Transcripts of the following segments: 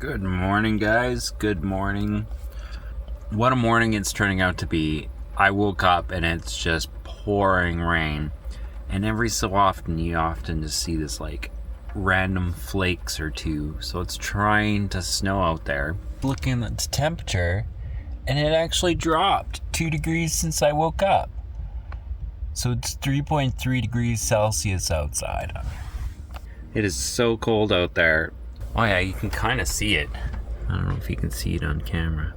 Good morning, guys. Good morning. What a morning it's turning out to be. I woke up and it's just pouring rain. And every so often, you often just see this like random flakes or two. So it's trying to snow out there. Looking at the temperature, and it actually dropped 2 degrees since I woke up. So it's 3.3 degrees Celsius outside. It is so cold out there. Oh yeah, you can kind of see it. I don't know if you can see it on camera.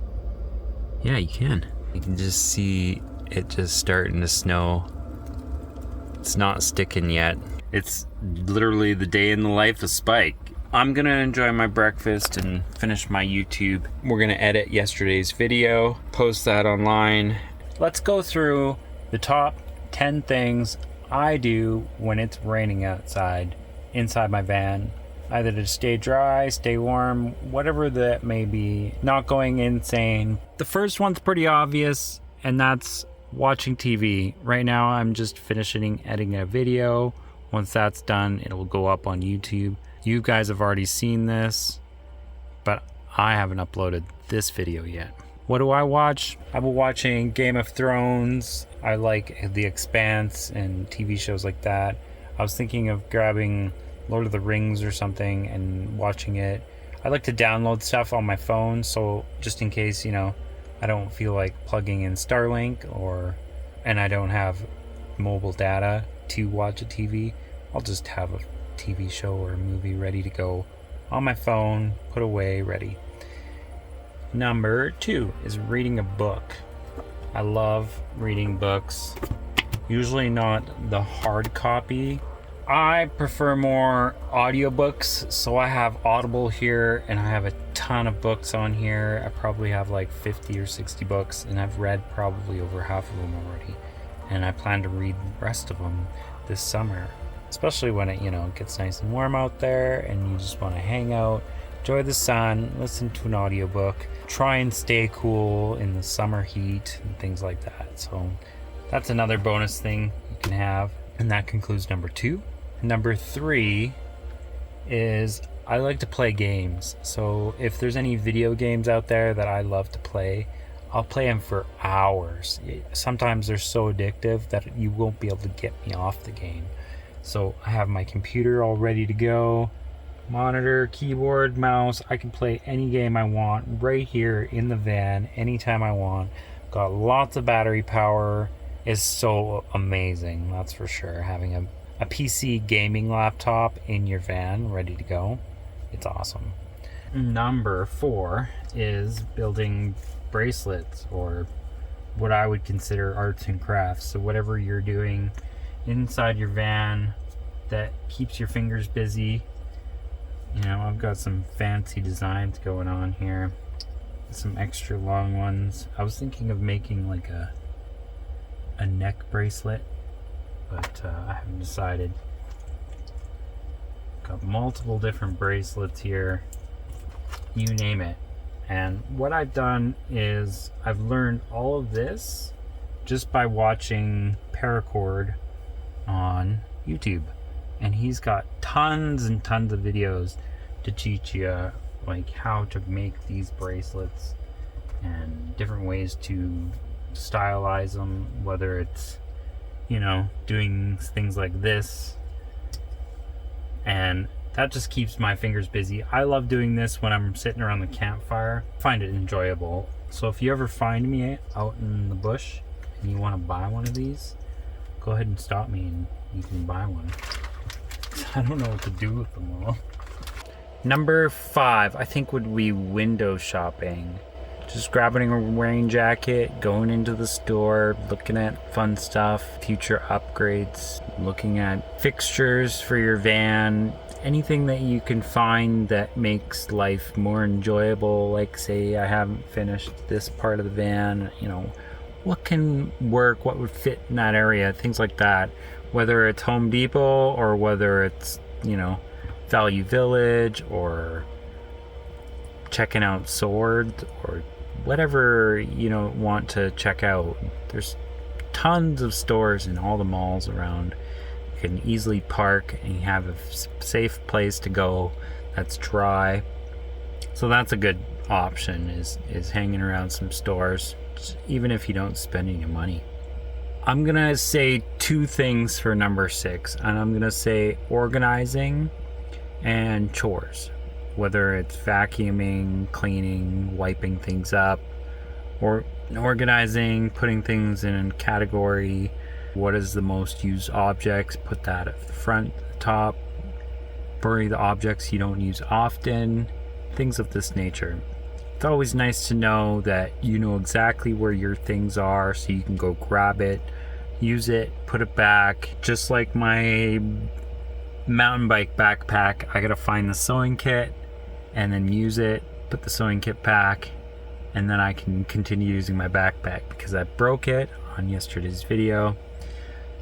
Yeah, you can. You can just see it just starting to snow. It's not sticking yet. It's literally the day in the life of Spiike. I'm gonna enjoy my breakfast and finish my YouTube. We're gonna edit yesterday's video, post that online. Let's go through the top 10 things I do when it's raining outside, inside my van. Either to stay dry, stay warm, whatever that may be, not going insane. The first one's pretty obvious, and that's watching TV. Right now, I'm just finishing editing a video. Once that's done, it'll go up on YouTube. You guys have already seen this, but I haven't uploaded this video yet. What do I watch? I've been watching Game of Thrones. I like The Expanse and TV shows like that. I was thinking of grabbing Lord of the Rings or something and watching it. I like to download stuff on my phone, so just in case, I don't feel like plugging in Starlink and I don't have mobile data to watch a TV, I'll just have a TV show or a movie ready to go on my phone, put away, ready. Number 2 is reading a book. I love reading books. Usually not the hard copy. I prefer more audiobooks, so I have Audible here and I have a ton of books on here. I probably have like 50 or 60 books, and I've read probably over half of them already, and I plan to read the rest of them this summer, especially when it gets nice and warm out there and you just want to hang out, enjoy the sun, listen to an audiobook, try and stay cool in the summer heat and things like that. So that's another bonus thing you can have. And that concludes number 2. Number 3 is I like to play games. So if there's any video games out there that I love to play, I'll play them for hours. Sometimes they're so addictive that you won't be able to get me off the game. So I have my computer all ready to go. Monitor, keyboard, mouse. I can play any game I want right here in the van anytime I want. Got lots of battery power. Is so amazing, that's for sure. Having a PC gaming laptop in your van ready to go, it's awesome. Number 4 is building bracelets, or what I would consider arts and crafts. So whatever you're doing inside your van that keeps your fingers busy. I've got some fancy designs going on here, some extra long ones. I was thinking of making like a neck bracelet, but I haven't decided. Got multiple different bracelets here, you name it. And what I've done is I've learned all of this just by watching Paracord on YouTube, and he's got tons and tons of videos to teach you like how to make these bracelets and different ways to stylize them, whether it's doing things like this, and that just keeps my fingers busy. I love doing this when I'm sitting around the campfire. I find it enjoyable. So if you ever find me out in the bush and you want to buy one of these, go ahead and stop me and you can buy one. I don't know what to do with them all. Number 5 I think would be window shopping. Just grabbing a rain jacket, going into the store, looking at fun stuff, future upgrades, looking at fixtures for your van, anything that you can find that makes life more enjoyable. Like, say I haven't finished this part of the van, what can work, what would fit in that area, things like that. Whether it's Home Depot or whether it's, Value Village or checking out Swords or whatever want to check out. There's tons of stores in all the malls around. You can easily park and you have a safe place to go that's dry. So that's a good option, is hanging around some stores, even if you don't spend any money. I'm gonna say two things for number 6, and I'm gonna say organizing and chores, whether it's vacuuming, cleaning, wiping things up, or organizing, putting things in a category. What is the most used objects? Put that at the front, the top. Bury the objects you don't use often. Things of this nature. It's always nice to know that you know exactly where your things are, so you can go grab it, use it, put it back. Just like my mountain bike backpack, I gotta find the sewing kit and then use it, put the sewing kit back, and then I can continue using my backpack because I broke it on yesterday's video.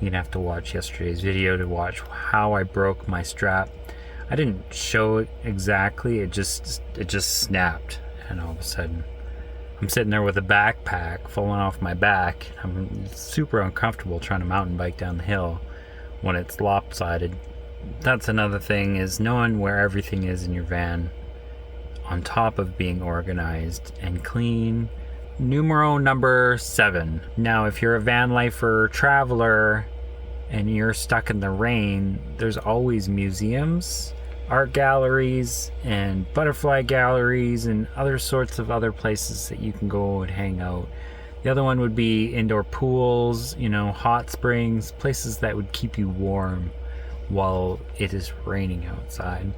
You're gonna have to watch yesterday's video to watch how I broke my strap. I didn't show it exactly, it just snapped, and all of a sudden I'm sitting there with a backpack falling off my back. I'm super uncomfortable trying to mountain bike down the hill when it's lopsided. That's another thing, is knowing where everything is in your van, on top of being organized and clean. Numero number 7. Now, if you're a van lifer traveler and you're stuck in the rain, there's always museums, art galleries, and butterfly galleries, and other sorts of other places that you can go and hang out. The other one would be indoor pools, hot springs, places that would keep you warm while it is raining outside.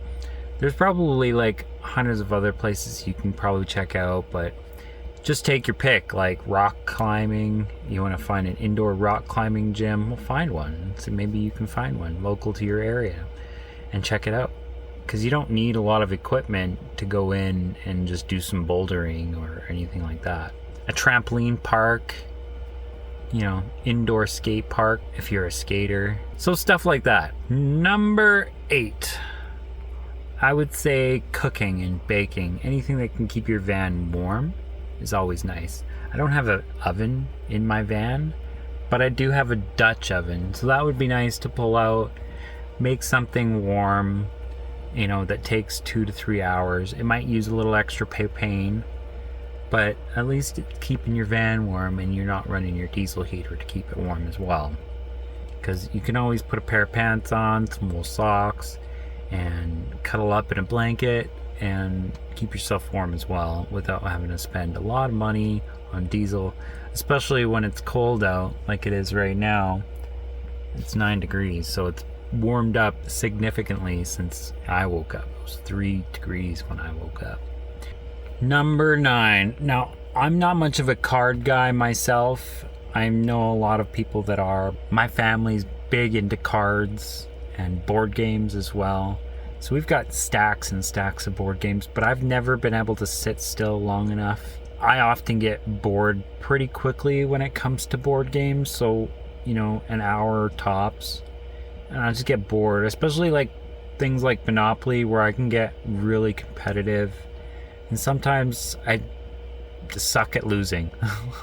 There's probably like hundreds of other places you can probably check out, but just take your pick. Like rock climbing, you want to find an indoor rock climbing gym, well, find one. So maybe you can find one local to your area and check it out, because you don't need a lot of equipment to go in and just do some bouldering or anything like that. A trampoline park, indoor skate park if you're a skater. So stuff like that. Number 8. I would say cooking and baking. Anything that can keep your van warm is always nice. I don't have an oven in my van, but I do have a Dutch oven. So that would be nice to pull out, make something warm, that takes 2 to 3 hours. It might use a little extra propane, but at least it's keeping your van warm, and you're not running your diesel heater to keep it warm as well. Because you can always put a pair of pants on, some wool socks, and cuddle up in a blanket and keep yourself warm as well without having to spend a lot of money on diesel, especially when it's cold out like it is right now. It's 9 degrees, so it's warmed up significantly since I woke up. It was 3 degrees when I woke up. Number 9. Now, I'm not much of a card guy myself. I know a lot of people that are. My family's big into cards and board games as well. So we've got stacks and stacks of board games, but I've never been able to sit still long enough. I often get bored pretty quickly when it comes to board games, so, an hour tops. And I just get bored, especially like things like Monopoly, where I can get really competitive. And sometimes I just suck at losing.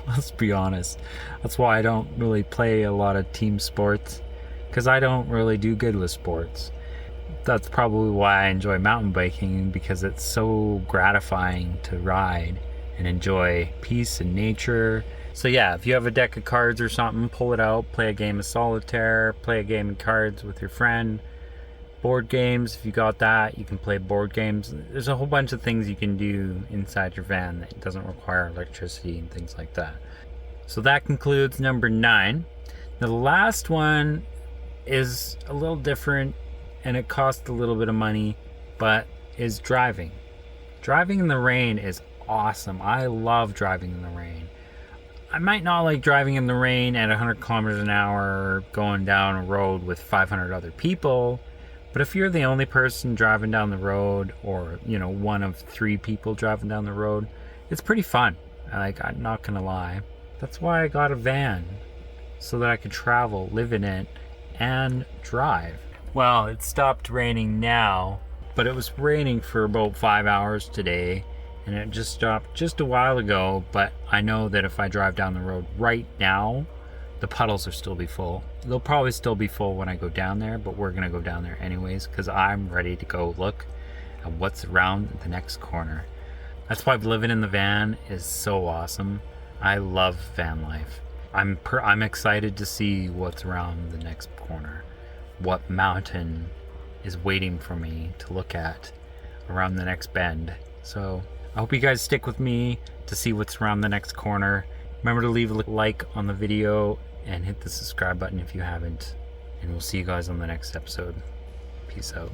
Let's be honest. That's why I don't really play a lot of team sports, because I don't really do good with sports. That's probably why I enjoy mountain biking, because it's so gratifying to ride and enjoy peace and nature. So yeah, if you have a deck of cards or something, pull it out, play a game of solitaire, play a game of cards with your friend. Board games, if you got that, you can play board games. There's a whole bunch of things you can do inside your van that doesn't require electricity and things like that. So that concludes number 9. The last one is a little different, and it costs a little bit of money, but is driving. Driving in the rain is awesome. I love driving in the rain. I might not like driving in the rain at 100 kilometers an hour going down a road with 500 other people, but if you're the only person driving down the road, or one of 3 people driving down the road, it's pretty fun. I'm not gonna lie. That's why I got a van, so that I could travel, live in it, and drive. Well, it stopped raining now, but it was raining for about 5 hours today, and it just stopped just a while ago. But I know that if I drive down the road right now, the puddles will still be full. They'll probably still be full when I go down there, but we're gonna go down there anyways, because I'm ready to go look at what's around the next corner. That's why living in the van is so awesome. I love van life. I'm excited to see what's around the next corner. What mountain is waiting for me to look at around the next bend. So I hope you guys stick with me to see what's around the next corner. Remember to leave a like on the video and hit the subscribe button if you haven't. And we'll see you guys on the next episode. Peace out.